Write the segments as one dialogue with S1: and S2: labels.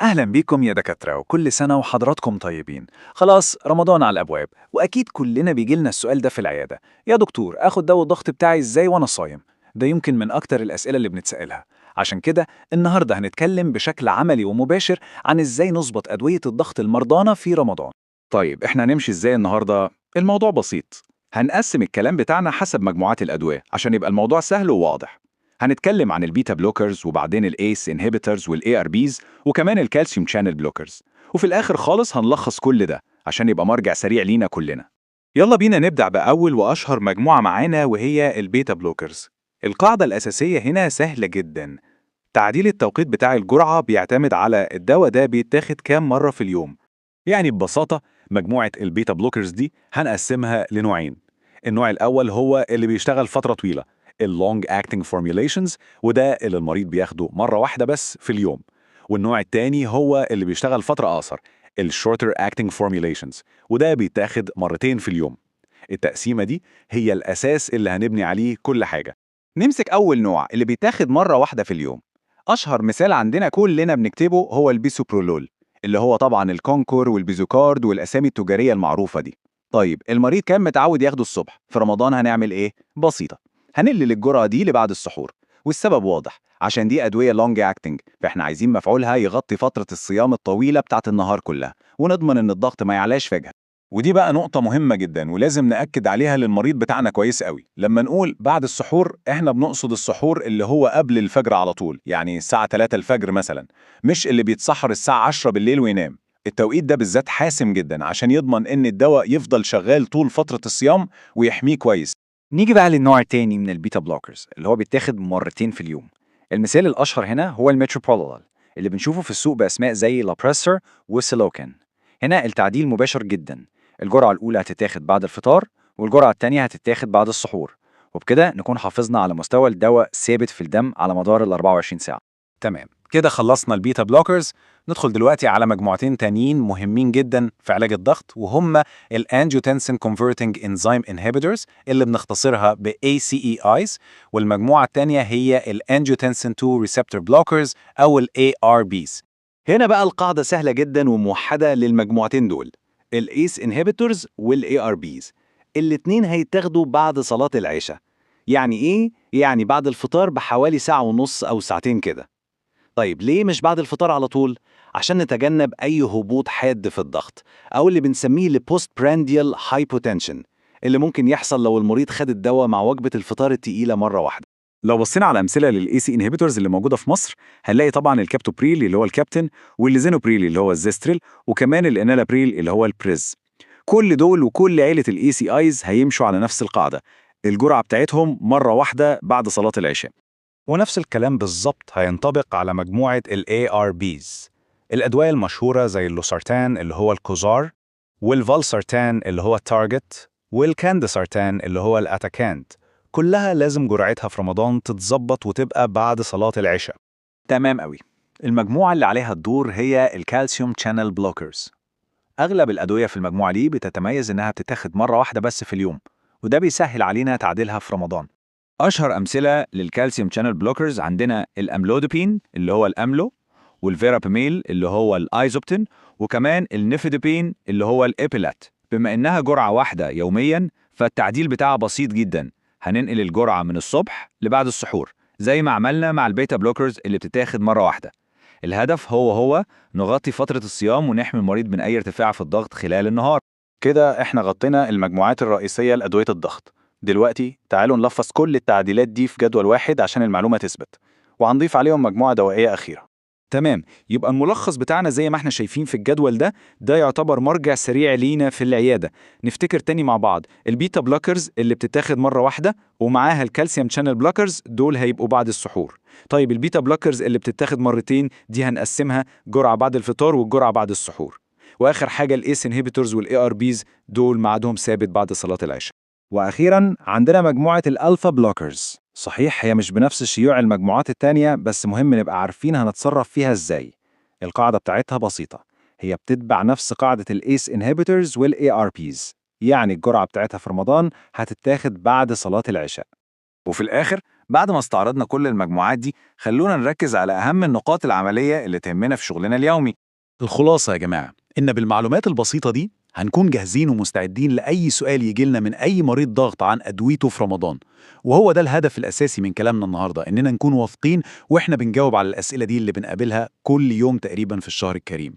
S1: أهلا بيكم يا دكاترة، وكل سنة وحضراتكم طيبين. خلاص رمضان على الأبواب، وأكيد كلنا بيجيلنا السؤال ده في العيادة: يا دكتور آخد دواء الضغط بتاعي إزاي وأنا صايم؟ ده يمكن من أكتر الأسئلة اللي بنتسألها. عشان كده النهاردة هنتكلم بشكل عملي ومباشر عن إزاي نظبط أدوية الضغط المرضانة في رمضان.
S2: طيب احنا هنمشي ازاي النهارده؟ الموضوع بسيط. هنقسم الكلام بتاعنا حسب مجموعات الأدوية عشان يبقى الموضوع سهل وواضح. هنتكلم عن البيتا بلوكرز وبعدين الايس انهبيتورز والاي ار بيز وكمان الكالسيوم شانل بلوكرز، وفي الآخر خالص هنلخص كل ده عشان يبقى مرجع سريع لينا كلنا. يلا بينا نبدأ بأول وأشهر مجموعة معانا وهي البيتا بلوكرز. القاعدة الأساسية هنا سهلة جدا. تعديل التوقيت بتاع الجرعة بيعتمد على الدواء ده بيتاخد كام مرة في اليوم. يعني ببساطة مجموعة البيتا بلوكرز دي هنقسمها لنوعين. النوع الأول هو اللي بيشتغل فترة طويلة، اللونج اكتنج فورميوليشنز، وده اللي المريض بياخده مرة واحدة بس في اليوم. والنوع التاني هو اللي بيشتغل فترة أقصر، الشورتر اكتنج فورميوليشنز، وده بيتاخد مرتين في اليوم. التقسيمة دي هي الأساس اللي هنبني عليه كل حاجة.
S3: نمسك أول نوع اللي بيتاخد مرة واحدة في اليوم. أشهر مثال عندنا كلنا بنكتبه هو البيسوبرولول، اللي هو طبعا الكونكور والبيزوكارد والأسامي التجارية المعروفة دي. طيب المريض كان متعود ياخده الصبح، في رمضان هنعمل إيه؟ بسيطة، هنقلل الجرعة دي لبعد السحور. والسبب واضح، عشان دي أدوية لونج أكتنج، فإحنا عايزين مفعولها يغطي فترة الصيام الطويلة بتاعت النهار كلها، ونضمن إن الضغط ما يعلاش فجأة.
S2: ودي بقى نقطة مهمة جدا ولازم نأكد عليها للمريض بتاعنا كويس قوي. لما نقول بعد السحور احنا بنقصد السحور اللي هو قبل الفجر على طول، يعني الساعة 3 الفجر مثلا، مش اللي بيتسحر الساعة 10 بالليل وينام. التوقيت ده بالذات حاسم جدا عشان يضمن ان الدواء يفضل شغال طول فترة الصيام ويحميه كويس.
S3: نيجي بقى للنوع التاني من البيتا بلوكرز اللي هو بيتاخد مرتين في اليوم. المثال الأشهر هنا هو الميتروبرولول، اللي بنشوفه في السوق بأسماء زي لابريسر وسيلوكين. هنا التعديل مباشر جدا، الجرعة الأولى هتتاخد بعد الفطار، والجرعة التانية هتتاخد بعد السحور، وبكده نكون حافظنا على مستوى الدواء ثابت في الدم على مدار ال 24 ساعة.
S2: تمام، كده خلصنا البيتا بلوكرز. ندخل دلوقتي على مجموعتين تانيين مهمين جدا في علاج الضغط، وهم الانجيوتنسين كونفرتنج انزيم انهبيتورز اللي بنختصرها ب ACEIs، والمجموعة التانية هي الانجيوتنسين 2 ريسبتور بلوكرز او ال ARBs.
S3: هنا بقى القاعدة سهلة جدا وموحدة للمجموعتين دول، الايس انهبيتورز والاي ار بيز. الاتنين هيتاخدوا بعد صلاة العشاء. يعني ايه؟ يعني بعد الفطار بحوالي ساعة ونص او ساعتين كده. طيب ليه مش بعد الفطار على طول؟ عشان نتجنب اي هبوط حاد في الضغط، او اللي بنسميه البوست برانديال هايبوتنشن، اللي ممكن يحصل لو المريض خد الدواء مع وجبة الفطار التقيلة مرة واحدة.
S2: لو بصينا على امثله للاي سي انهبيتورز اللي موجوده في مصر، هنلاقي طبعا الكابتوبريل اللي هو الكابتن، والليزينوبريل اللي هو الزيستريل، وكمان الانالابريل اللي هو البريز. كل دول وكل عيله الاي سي ايز هيمشوا على نفس القاعده، الجرعه بتاعتهم مره واحده بعد صلاه العشاء. ونفس الكلام بالظبط هينطبق على مجموعه الاي ار بيز. الادويه المشهوره زي اللوسارتان اللي هو الكوزار، والفالسارتان اللي هو التارجت، والكاندسارتان اللي هو الاتاكانت، كلها لازم جرعتها في رمضان تتظبط وتبقى بعد صلاة العشاء.
S1: تمام قوي. المجموعة اللي عليها الدور هي الكالسيوم شانل بلوكرز. أغلب الأدوية في المجموعة دي بتتميز إنها بتتاخد مرة واحدة بس في اليوم، وده بيسهل علينا تعديلها في رمضان.
S3: أشهر أمثلة للكالسيوم شانل بلوكرز عندنا الأملودوبين اللي هو الأملو، والفيراباميل اللي هو الأيزوبتين، وكمان النيفيدوبين اللي هو الإبيلات. بما إنها جرعة واحدة يومياً فالتعديل بتاعها بسيط جداً، هننقل الجرعة من الصبح لبعد السحور زي ما عملنا مع البيتا بلوكرز اللي بتتاخد مرة واحدة. الهدف هو نغطي فترة الصيام ونحمي المريض من أي ارتفاع في الضغط خلال النهار.
S2: كده احنا غطينا المجموعات الرئيسية لأدوية الضغط. دلوقتي تعالوا نلخص كل التعديلات دي في جدول واحد عشان المعلومة تثبت، وهنضيف عليهم مجموعة دوائية أخيرة.
S3: تمام، يبقى الملخص بتاعنا زي ما احنا شايفين في الجدول ده، ده يعتبر مرجع سريع لينا في العيادة. نفتكر تاني مع بعض، البيتا بلوكرز اللي بتتاخد مرة واحدة ومعاها الكالسيوم شانل بلوكرز دول هيبقوا بعد السحور. طيب البيتا بلوكرز اللي بتتاخد مرتين دي هنقسمها جرعة بعد الفطار والجرعة بعد السحور. واخر حاجة الايس انهبيتورز والاي ار بيز دول ميعادهم ثابت بعد صلاة العشاء.
S1: وأخيراً عندنا مجموعة الألفا بلوكرز. صحيح هي مش بنفس شيوع المجموعات التانية، بس مهم نبقى عارفين هنتصرف فيها إزاي. القاعدة بتاعتها بسيطة، هي بتتبع نفس قاعدة الACE inhibitors والARPs، يعني الجرعة بتاعتها في رمضان هتتاخد بعد صلاة العشاء.
S2: وفي الآخر بعد ما استعرضنا كل المجموعات دي، خلونا نركز على أهم النقاط العملية اللي تهمنا في شغلنا اليومي.
S1: الخلاصة يا جماعة إن بالمعلومات البسيطة دي هنكون جاهزين ومستعدين لأي سؤال يجيلنا من أي مريض ضغط عن أدويته في رمضان. وهو ده الهدف الأساسي من كلامنا النهاردة، إننا نكون واثقين وإحنا بنجاوب على الأسئلة دي اللي بنقابلها كل يوم تقريبا في الشهر الكريم.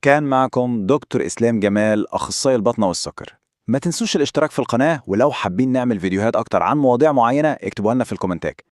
S3: كان معكم دكتور إسلام جمال، أخصائي البطنة والسكر. ما تنسوش الاشتراك في القناة، ولو حابين نعمل فيديوهات أكتر عن مواضيع معينة اكتبوها لنا في الكومنتات.